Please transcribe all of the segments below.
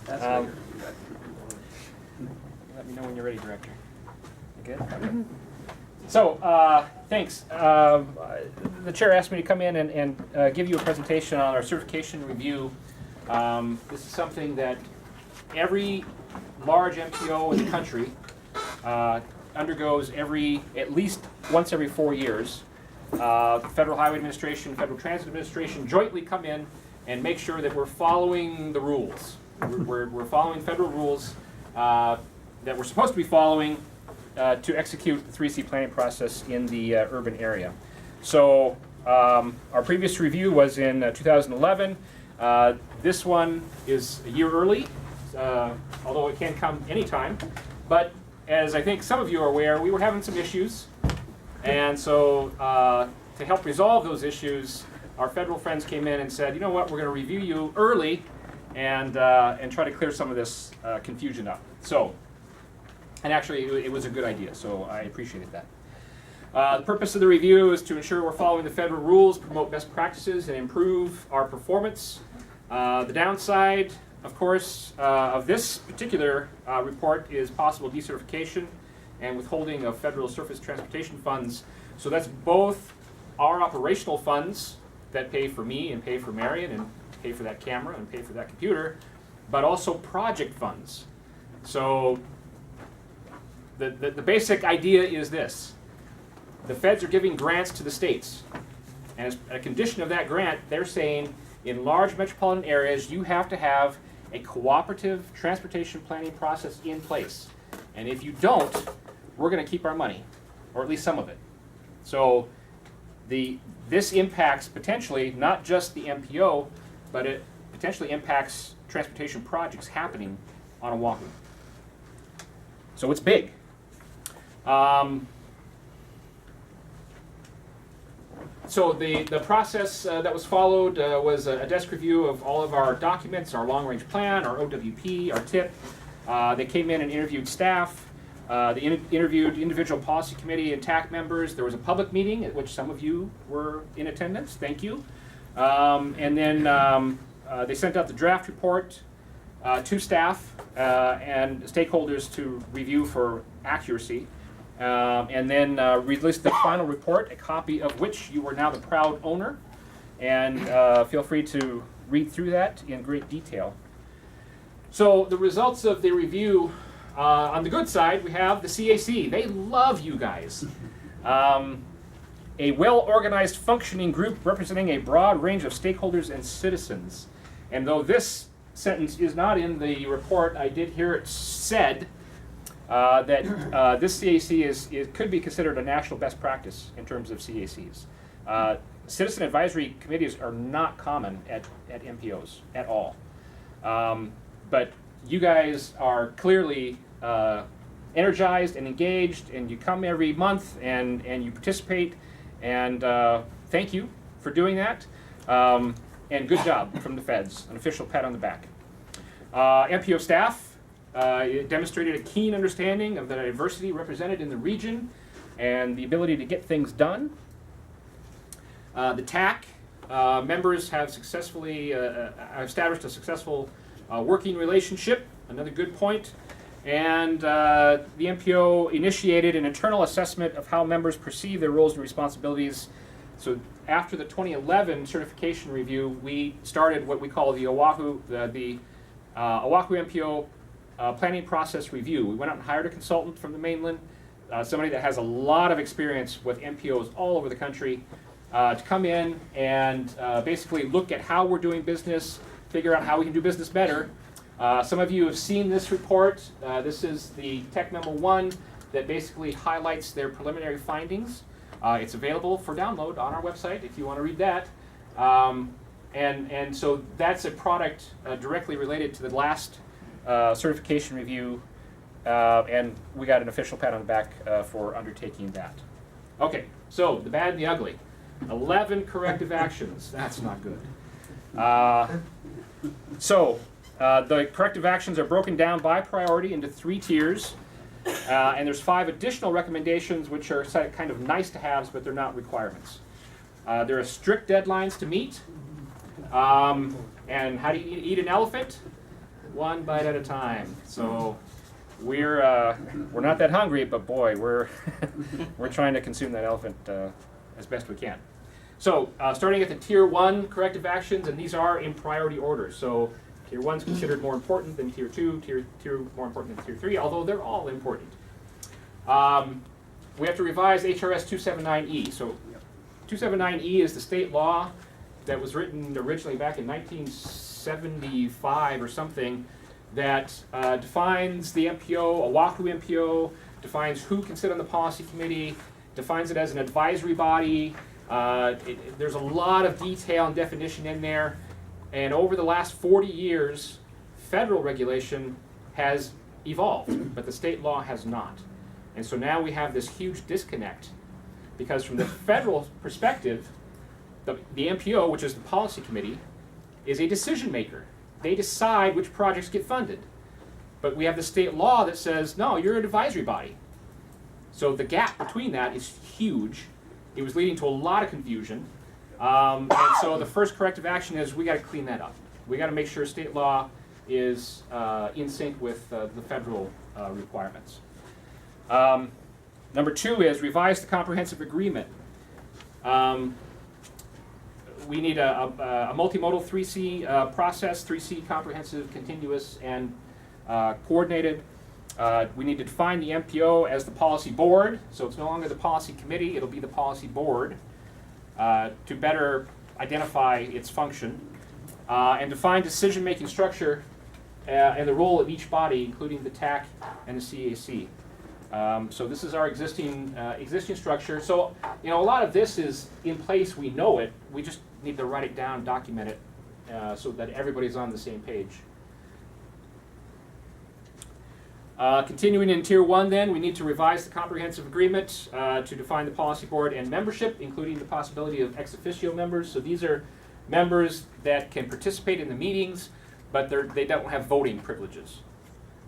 Let me know when you're ready, Director. You good? Okay. So, thanks. The chair asked me to come in and give you a presentation on our certification review. This is something that every large MPO in the country undergoes at least once every 4 years. Federal Highway Administration, Federal Transit Administration jointly come in and make sure that we're following the rules. We're following federal rules that we're supposed to be following to execute the 3C planning process in the urban area. So our previous review was in 2011. This one is a year early, although it can come anytime. But as I think some of you are aware, we were having some issues. And so to help resolve those issues, our federal friends came in and said, you know what, we're going to review you early and try to clear some of this confusion up. So, and actually it was a good idea, so I appreciated that. The purpose of the review is to ensure we're following the federal rules, promote best practices, and improve our performance. The downside, of course, of this particular report is possible decertification and withholding of federal surface transportation funds. So that's both our operational funds that pay for me and pay for Marion and pay for that camera and pay for that computer, but also project funds. So the basic idea is this. The feds are giving grants to the states. And as a condition of that grant, they're saying in large metropolitan areas, you have to have a cooperative transportation planning process in place. And if you don't, we're going to keep our money, or at least some of it. So this impacts potentially not just the MPO, but it potentially impacts transportation projects happening on Oahu. So it's big. So the process that was followed was a desk review of all of our documents, our long-range plan, our OWP, our TIP. They came in and interviewed staff. They interviewed individual policy committee and TAC members. There was a public meeting at which some of you were in attendance. Thank you. And then they sent out the draft report to staff and stakeholders to review for accuracy. And then released the final report, a copy of which you are now the proud owner. And feel free to read through that in great detail. So the results of the review, on the good side, we have the CAC. They love you guys. A well-organized functioning group representing a broad range of stakeholders and citizens. And though this sentence is not in the report, I did hear it said that this CAC could be considered a national best practice in terms of CACs. Citizen advisory committees are not common at MPOs at all. But you guys are clearly energized and engaged, and you come every month and you participate, and thank you for doing that. And good job from the feds, an official pat on the back. MPO staff demonstrated a keen understanding of the diversity represented in the region and the ability to get things done. The TAC members have successfully established a successful working relationship, another good point. And the MPO initiated an internal assessment of how members perceive their roles and responsibilities. So after the 2011 certification review, we started what we call the OahuMPO planning process review. We went out and hired a consultant from the mainland, somebody that has a lot of experience with MPOs all over the country, to come in and basically look at how we're doing business, figure out how we can do business better. Some of you have seen this report. This is the Tech Memo 1 that basically highlights their preliminary findings. It's available for download on our website if you want to read that. And so that's a product directly related to the last certification review, and we got an official pat on the back for undertaking that. Okay, so the bad and the ugly. 11 corrective actions. That's not good. The corrective actions are broken down by priority into 3 tiers, and there's 5 additional recommendations which are kind of nice to haves, but they're not requirements. There are strict deadlines to meet. And how do you eat an elephant? one bite at a time. So we're not that hungry, but boy, we're we're trying to consume that elephant as best we can. So starting at the Tier 1 corrective actions, and these are in priority order. So Tier 1 is considered more important than Tier 2, Tier 2 more important than Tier 3, although they're all important. We have to revise HRS 279E. So 279E is the state law that was written originally back in 1975 or something that defines the MPO, OahuMPO, defines who can sit on the policy committee, defines it as an advisory body. There's a lot of detail and definition in there. And over the last 40 years, federal regulation has evolved, but the state law has not. And so now we have this huge disconnect because from the federal perspective, the MPO, which is the policy committee, is a decision maker. They decide which projects get funded. But we have the state law that says, no, you're an advisory body. So the gap between that is huge. It was leading to a lot of confusion. And so the first corrective action is we got to clean that up. We got to make sure state law is in sync with the federal requirements. Number 2 is revise the comprehensive agreement. We need a multimodal 3C process, 3C comprehensive, continuous, and coordinated. We need to define the MPO as the policy board, so it's no longer the policy committee, it'll be the policy board to better identify its function. And define decision-making structure and the role of each body, including the TAC and the CAC. So this is our existing structure. So a lot of this is in place. We know it. We just need to write it down, document it, so that everybody's on the same page. Continuing in Tier 1, then, we need to revise the comprehensive agreement to define the policy board and membership, including the possibility of ex officio members. So these are members that can participate in the meetings, but they don't have voting privileges.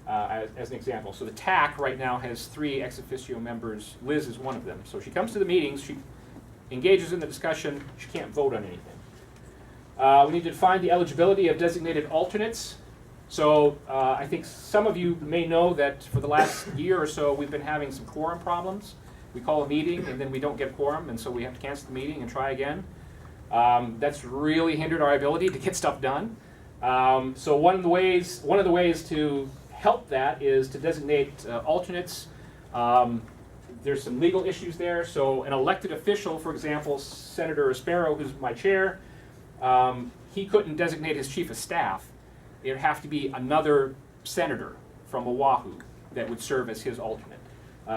As an example. So the TAC right now has 3 ex officio members. Liz is one of them. So she comes to the meetings, she engages in the discussion, she can't vote on anything. We need to define the eligibility of designated alternates. So I think some of you may know that for the last year or so we've been having some quorum problems. We call a meeting and then we don't get quorum, and so we have to cancel the meeting and try again. That's really hindered our ability to get stuff done. So one of the ways to help that is to designate alternates. There's some legal issues there. So an elected official, for example, Senator Aspero, who's my chair, he couldn't designate his chief of staff. It would have to be another senator from Oahu that would serve as his alternate.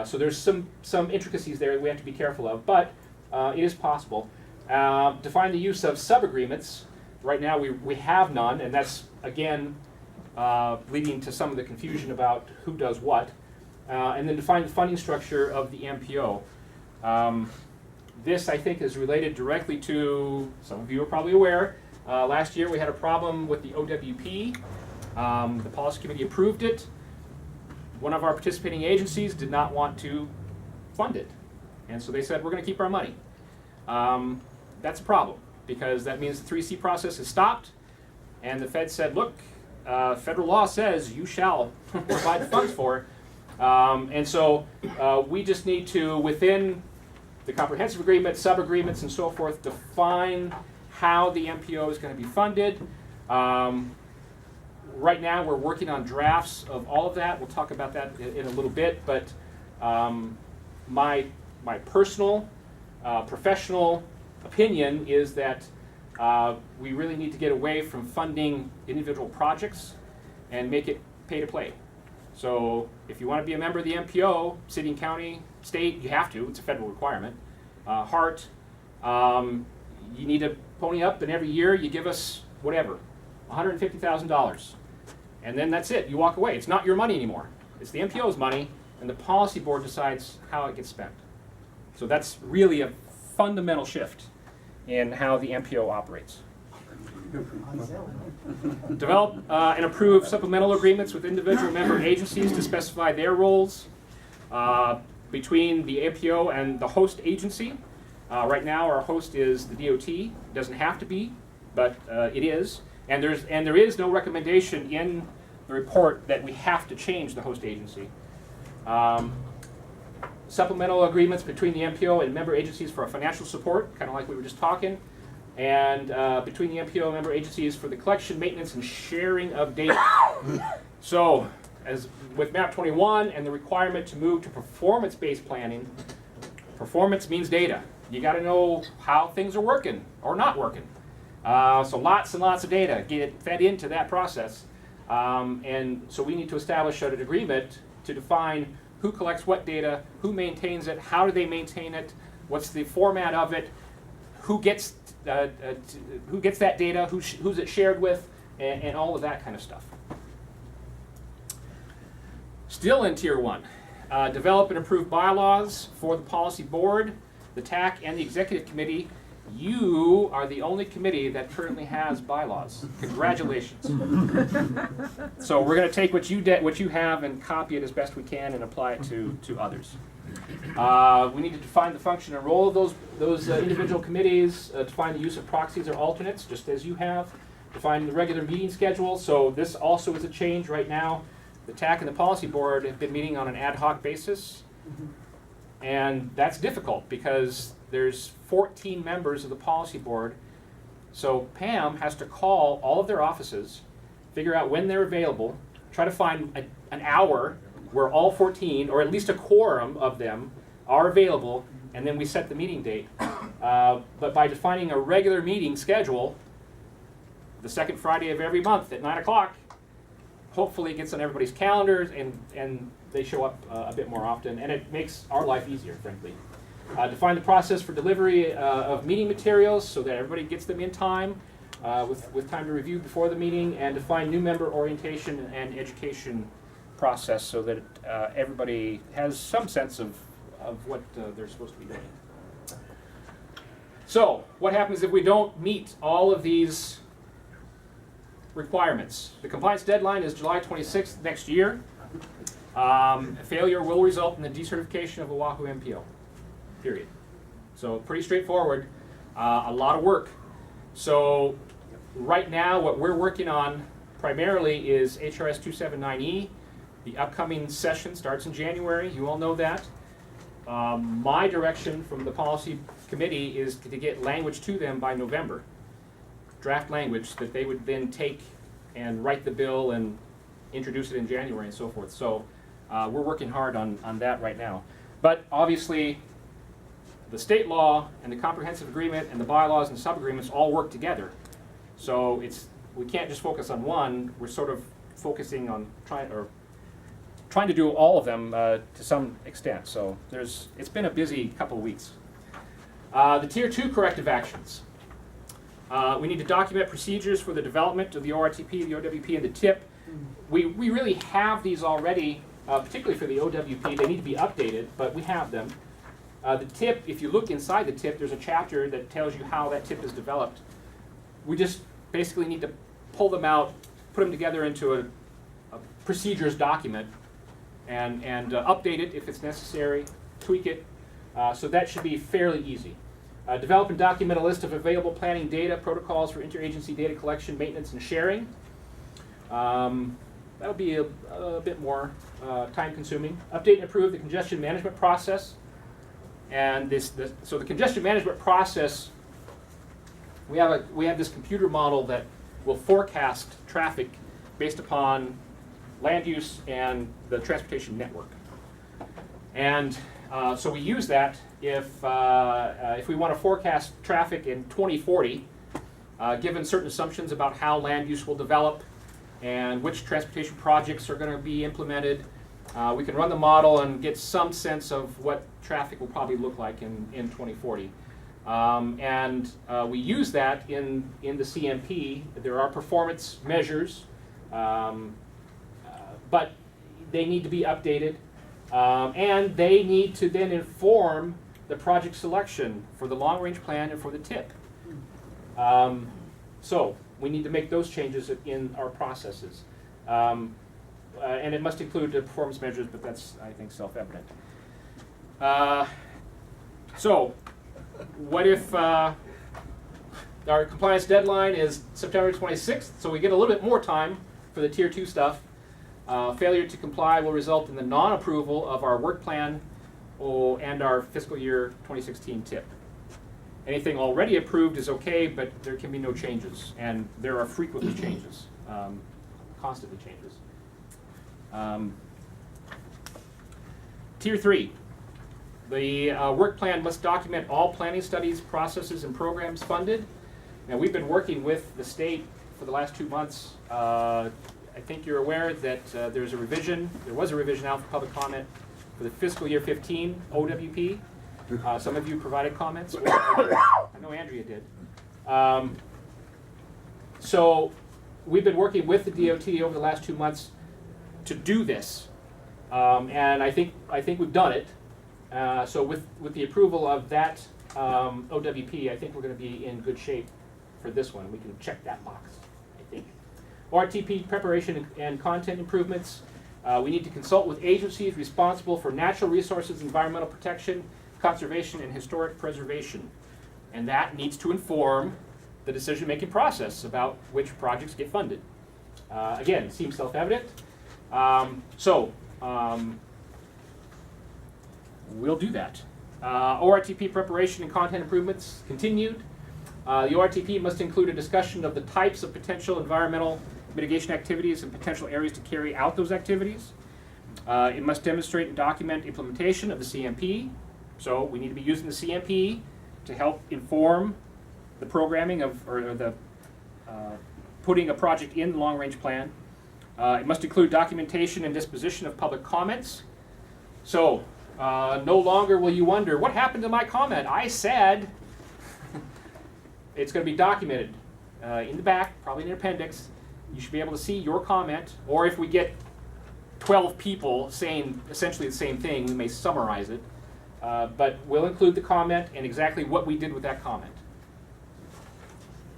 So there's some intricacies there that we have to be careful of, but it is possible. Define the use of sub-agreements. Right now we have none, and that's, again, leading to some of the confusion about who does what. And then define the funding structure of the MPO. This, I think, is related directly to, some of you are probably aware, last year we had a problem with the OWP. The policy committee approved it. One of our participating agencies did not want to fund it. And so they said, we're going to keep our money. That's a problem, because that means the 3C process is stopped. And the Fed said, look, federal law says you shall provide the funds for it. And so we just need to, within the comprehensive agreement, sub-agreements, and so forth, define how the MPO is going to be funded. Right now we're working on drafts of all of that. We'll talk about that in a little bit, but my personal, professional opinion is that we really need to get away from funding individual projects and make it pay to play. So if you want to be a member of the MPO, city and county, state, you have to. It's a federal requirement. HART, you need to pony up, and every year you give us whatever, $150,000. And then that's it. You walk away. It's not your money anymore. It's the MPO's money, and the policy board decides how it gets spent. So that's really a fundamental shift in how the MPO operates. Develop and approve supplemental agreements with individual member agencies to specify their roles between the MPO and the host agency. Right now our host is the DOT. It doesn't have to be, but it is. And there is no recommendation in the report that we have to change the host agency. Supplemental agreements between the MPO and member agencies for financial support, kind of like we were just talking, and between the MPO and member agencies for the collection, maintenance, and sharing of data. So, as with MAP 21 and the requirement to move to performance-based planning, performance means data. You got to know how things are working or not working. So lots and lots of data get fed into that process. And so we need to establish an agreement to define who collects what data, who maintains it, how do they maintain it, what's the format of it, who gets that data, who's it shared with, and all of that kind of stuff. Still in Tier 1, develop and approve bylaws for the policy board, the TAC, and the executive committee. You are the only committee that currently has bylaws. Congratulations. So we're going to take what you have and copy it as best we can and apply it to others. We need to define the function and role of those individual committees, define the use of proxies or alternates, just as you have, define the regular meeting schedule. So this also is a change right now. The TAC and the policy board have been meeting on an ad hoc basis. And that's difficult because there's 14 members of the policy board. So Pam has to call all of their offices, figure out when they're available, try to find an hour where all 14, or at least a quorum of them, are available, and then we set the meeting date. But by defining a regular meeting schedule, the second Friday of every month at 9 o'clock, hopefully it gets on everybody's calendars and they show up a bit more often, and it makes our life easier, frankly. Define the process for delivery of meeting materials so that everybody gets them in time, with time to review before the meeting, and define new member orientation and education process so that everybody has some sense of what they're supposed to be doing. So, what happens if we don't meet all of these requirements? The compliance deadline is July 26th next year. Failure will result in the decertification of OahuMPO, period. So pretty straightforward, a lot of work. So right now what we're working on primarily is HRS 279E. The upcoming session starts in January, you all know that. My direction from the policy committee is to get language to them by November. Draft language that they would then take and write the bill and introduce it in January and so forth. So we're working hard on that right now. But obviously the state law and the comprehensive agreement and the bylaws and sub-agreements all work together. So we can't just focus on one, we're sort of focusing on trying to do all of them to some extent. So it's been a busy couple of weeks. The Tier 2 corrective actions. We need to document procedures for the development of the ORTP, the OWP, and the TIP. We really have these already, particularly for the OWP. They need to be updated, but we have them. The TIP, if you look inside the TIP, there's a chapter that tells you how that TIP is developed. We just basically need to pull them out, put them together into a procedures document, and update it if it's necessary, tweak it. So that should be fairly easy. Develop and document a list of available planning data, protocols for interagency data collection, maintenance, and sharing. That'll be a bit more time-consuming. Update and improve the congestion management process. And so the congestion management process, we have this computer model that will forecast traffic based upon land use and the transportation network. And so we use that if we want to forecast traffic in 2040, given certain assumptions about how land use will develop and which transportation projects are going to be implemented. We can run the model and get some sense of what traffic will probably look like in 2040. And we use that in the CMP. There are performance measures, but they need to be updated. And they need to then inform the project selection for the long-range plan and for the TIP. So we need to make those changes in our processes. And it must include the performance measures, but that's, I think, self-evident. So what if our compliance deadline is September 26th, so we get a little bit more time for the Tier 2 stuff. Failure to comply will result in the non-approval of our work plan and our fiscal year 2016 tip. Anything already approved is okay, but there can be no changes, and there are frequently changes, constantly changes. Tier 3, the work plan must document all planning studies, processes, and programs funded. Now, we've been working with the state for the last 2 months. I think you're aware that there was a revision out for public comment for the fiscal year 15 OWP. Some of you provided comments. I know Andrea did. So we've been working with the DOT over the last 2 months to do this, and I think we've done it. So with the approval of that OWP, I think we're going to be in good shape for this one. We can check that box, I think. ORTP preparation and content improvements. We need to consult with agencies responsible for natural resources, environmental protection, conservation, and historic preservation. And that needs to inform the decision-making process about which projects get funded. Again, seems self-evident. We'll do that. ORTP preparation and content improvements continued. The ORTP must include a discussion of the types of potential environmental mitigation activities and potential areas to carry out those activities. It must demonstrate and document implementation of the CMP. So we need to be using the CMP to help inform the programming of, or the putting a project in the long-range plan. It must include documentation and disposition of public comments. So no longer will you wonder, what happened to my comment? I said. It's going to be documented in the back, probably in an appendix. You should be able to see your comment, or if we get 12 people saying essentially the same thing, we may summarize it. But we'll include the comment and exactly what we did with that comment.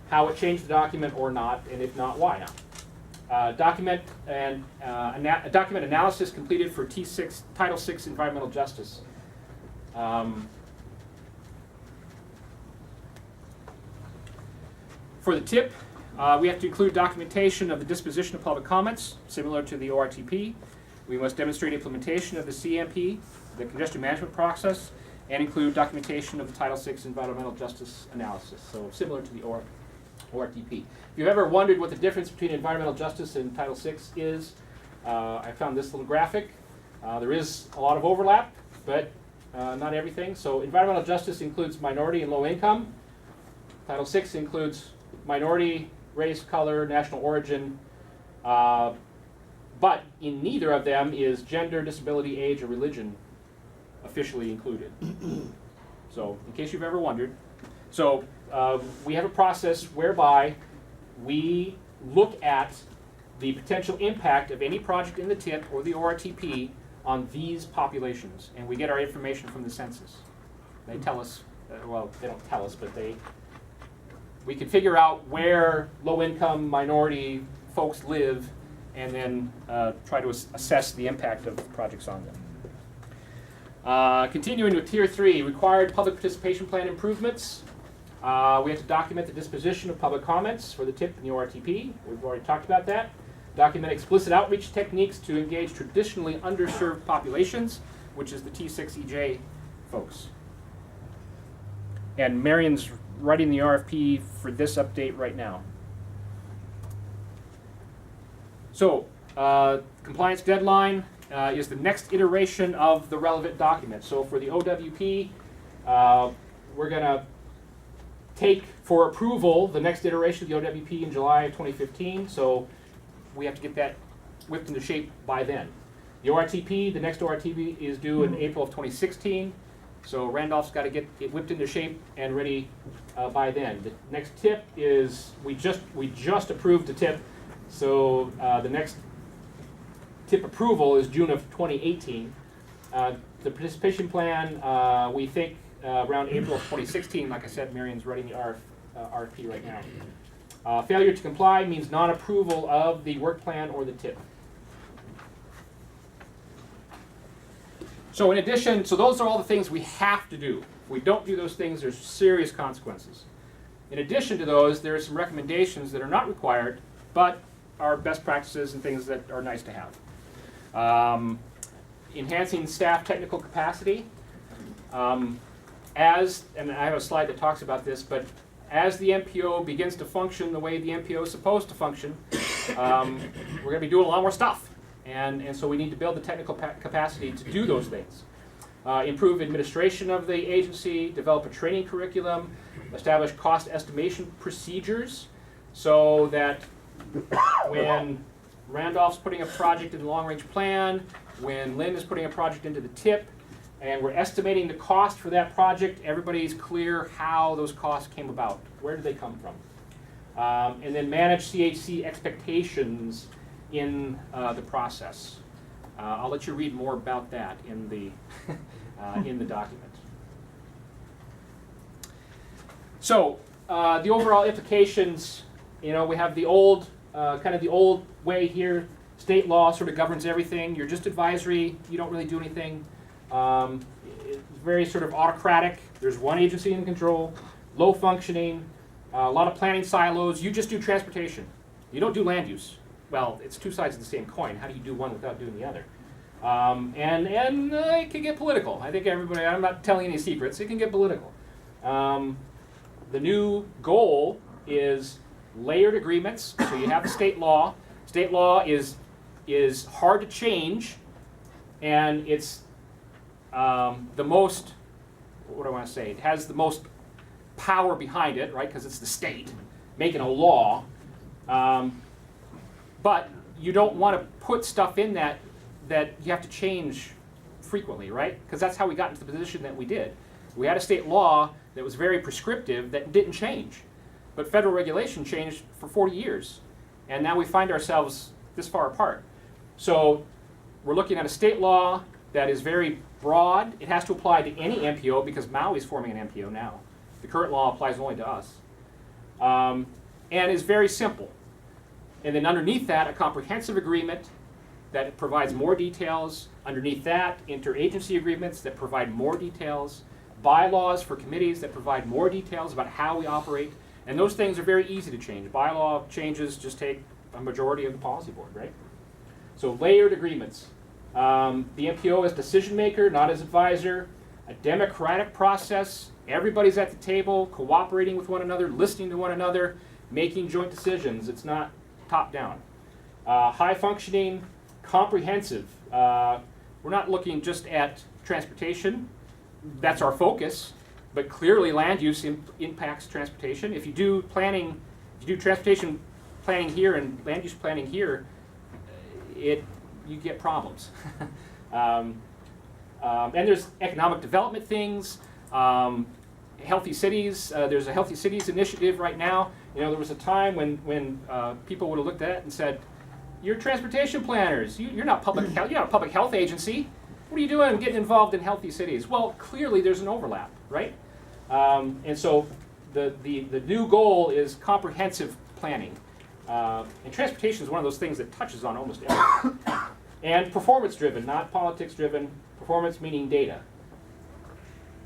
How it changed the document or not, and if not, why not. Document analysis completed for T6, Title VI Environmental Justice. For the TIP, we have to include documentation of the disposition of public comments, similar to the ORTP. We must demonstrate implementation of the CMP, the congestion management process, and include documentation of the Title VI Environmental Justice Analysis, so similar to the ORTP. If you've ever wondered what the difference between environmental justice and Title VI is, I found this little graphic. There is a lot of overlap, but not everything. So environmental justice includes minority and low income. Title VI includes minority, race, color, national origin, but in neither of them is gender, disability, age, or religion officially included. So, in case you've ever wondered. So, we have a process whereby we look at the potential impact of any project in the TIP or the ORTP on these populations, and we get our information from the census. They tell us, well, they don't tell us, but we can figure out where low-income minority folks live and then try to assess the impact of projects on them. Continuing with Tier 3, required public participation plan improvements. We have to document the disposition of public comments for the TIP and the ORTP. We've already talked about that. Document explicit outreach techniques to engage traditionally underserved populations, which is the T6EJ folks. And Marion's writing the RFP for this update right now. So, compliance deadline is the next iteration of the relevant document. So for the OWP, we're going to take for approval the next iteration of the OWP in July of 2015. So we have to get that whipped into shape by then. The ORTP, the next ORTP is due in April of 2016. So Randolph's got to get it whipped into shape and ready by then. The next tip is, we just approved the tip, so the next tip approval is June of 2018. The participation plan, we think around April of 2016. Like I said, Marion's writing the RFP right now. Failure to comply means non-approval of the work plan or the tip. So in addition, so those are all the things we have to do. If we don't do those things, there's serious consequences. In addition to those, there are some recommendations that are not required, but are best practices and things that are nice to have. Enhancing staff technical capacity. And I have a slide that talks about this, but as the MPO begins to function the way the MPO is supposed to function, we're going to be doing a lot more stuff. And so we need to build the technical capacity to do those things. Improve administration of the agency, develop a training curriculum, establish cost estimation procedures so that when Randolph's putting a project in the long-range plan, when Lynn is putting a project into the TIP, and we're estimating the cost for that project, everybody's clear how those costs came about. Where did they come from? And then manage CHC expectations in the process. I'll let you read more about that in the, in the document. So the overall implications, we have the old, kind of the old way here. State law sort of governs everything. You're just advisory. You don't really do anything. It's very sort of autocratic. There's one agency in control, low functioning, a lot of planning silos. You just do transportation. You don't do land use. Well, it's two sides of the same coin. How do you do one without doing the other? And it can get political. I think everybody, I'm not telling any secrets, it can get political. The new goal is layered agreements. So you have the state law. State law is hard to change, and it's the most, what do I want to say? It has the most power behind it, right? Because it's the state making a law. But you don't want to put stuff in that you have to change frequently, right? Because that's how we got into the position that we did. We had a state law that was very prescriptive that didn't change. But federal regulation changed for 40 years. And now we find ourselves this far apart. So we're looking at a state law that is very broad. It has to apply to any MPO because Maui is forming an MPO now. The current law applies only to us. And is very simple. And then underneath that, a comprehensive agreement that provides more details. Underneath that, interagency agreements that provide more details. Bylaws for committees that provide more details about how we operate. And those things are very easy to change. Bylaw changes just take a majority of the policy board, right? So layered agreements. The MPO as decision maker, not as advisor. A democratic process. Everybody's at the table, cooperating with one another, listening to one another, making joint decisions. It's not top down. High functioning, comprehensive. We're not looking just at transportation. That's our focus. But clearly land use impacts transportation. If you do planning, if you do transportation planning here and land use planning here, you get problems. And there's economic development things, healthy cities. There's a healthy cities initiative right now. There was a time when people would have looked at it and said, "You're transportation planners. You're not public health. You're not a public health agency. What are you doing getting involved in healthy cities?" Well, clearly there's an overlap, right? And so the new goal is comprehensive planning. And transportation is one of those things that touches on almost everything. And performance-driven, not politics-driven. Performance meaning data.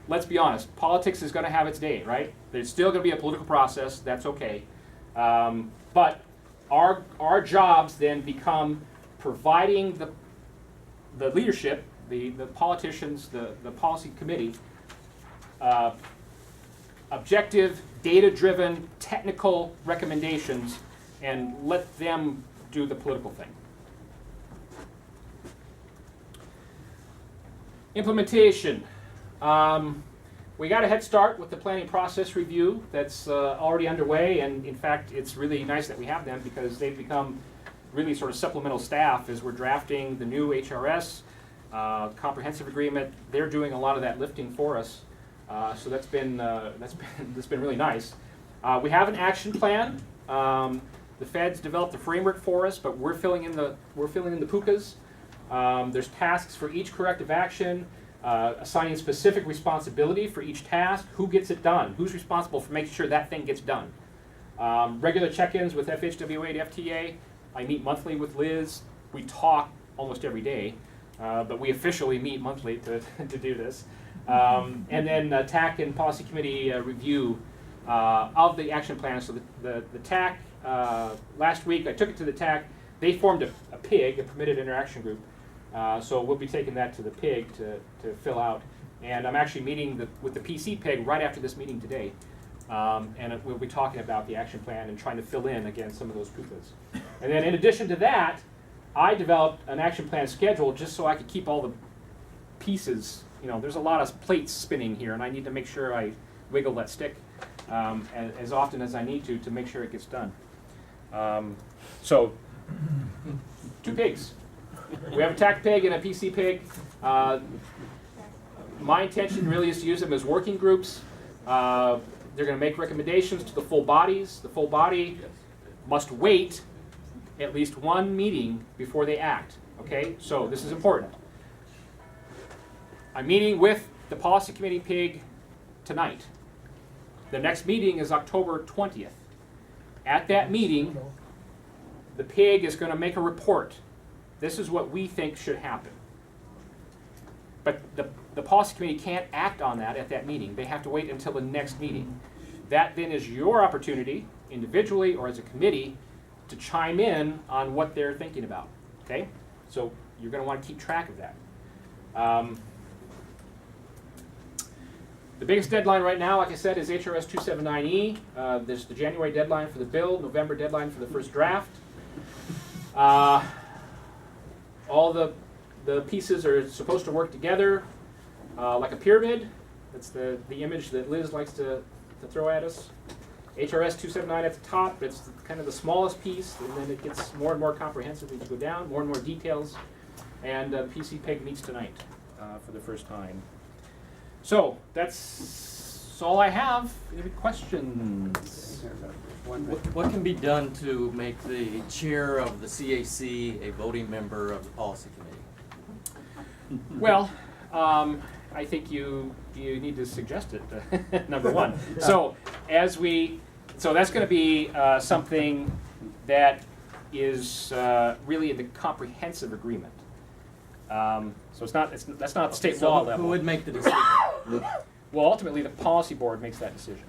Let's be honest, politics is going to have its day, right? There's still going to be a political process. That's okay. But our jobs then become providing the leadership, the politicians, the policy committee, objective, data-driven, technical recommendations, and let them do the political thing. Implementation. We got a head start with the planning process review that's already underway, and in fact it's really nice that we have them because they've become really sort of supplemental staff as we're drafting the new HRS, comprehensive agreement. They're doing a lot of that lifting for us. So that's been really nice. We have an action plan. The feds developed the framework for us, but we're filling in the pukas. There's tasks for each corrective action, assigning specific responsibility for each task. Who gets it done? Who's responsible for making sure that thing gets done? Regular check-ins with FHWA and FTA. I meet monthly with Liz. We talk almost every day, but we officially meet monthly to do this. And then TAC and Policy Committee review of the action plan. So the TAC, last week I took it to the TAC. They formed a PIG, a Permitted Interaction Group, So we'll be taking that to the PIG to fill out. And I'm actually meeting with the PC PIG right after this meeting today. And we'll be talking about the action plan and trying to fill in, again, some of those PUFAs. And then in addition to that, I developed an action plan schedule just so I could keep all the pieces. You know, there's a lot of plates spinning here, and I need to make sure I wiggle that stick as often as I need to make sure it gets done. So, 2 pigs. We have a TAC pig and a PC pig. My intention really is to use them as working groups. They're going to make recommendations to the full bodies. The full body must wait at least 1 meeting before they act. Okay, so this is important. I'm meeting with the policy committee pig tonight. The next meeting is October 20th. At that meeting, the pig is going to make a report. This is what we think should happen. But the policy committee can't act on that at that meeting. They have to wait until the next meeting. That then is your opportunity, individually or as a committee, to chime in on what they're thinking about. Okay? So you're going to want to keep track of that. The biggest deadline right now, like I said, is HRS 279E. There's the January deadline for the bill, November deadline for the first draft. All the pieces are supposed to work together like a pyramid. That's the image that Liz likes to throw at us. HRS 279 at the top, it's kind of the smallest piece, and then it gets more and more comprehensive as you go down, more and more details. And PC PEG meets tonight for the first time. So that's all I have. Any questions? What can be done to make the chair of the CAC a voting member of the policy committee? Well, I think you need to suggest it, number one. So so that's going to be something that is really in the comprehensive agreement. So that's not state law level. Who would make the decision? Well, ultimately the policy board makes that decision.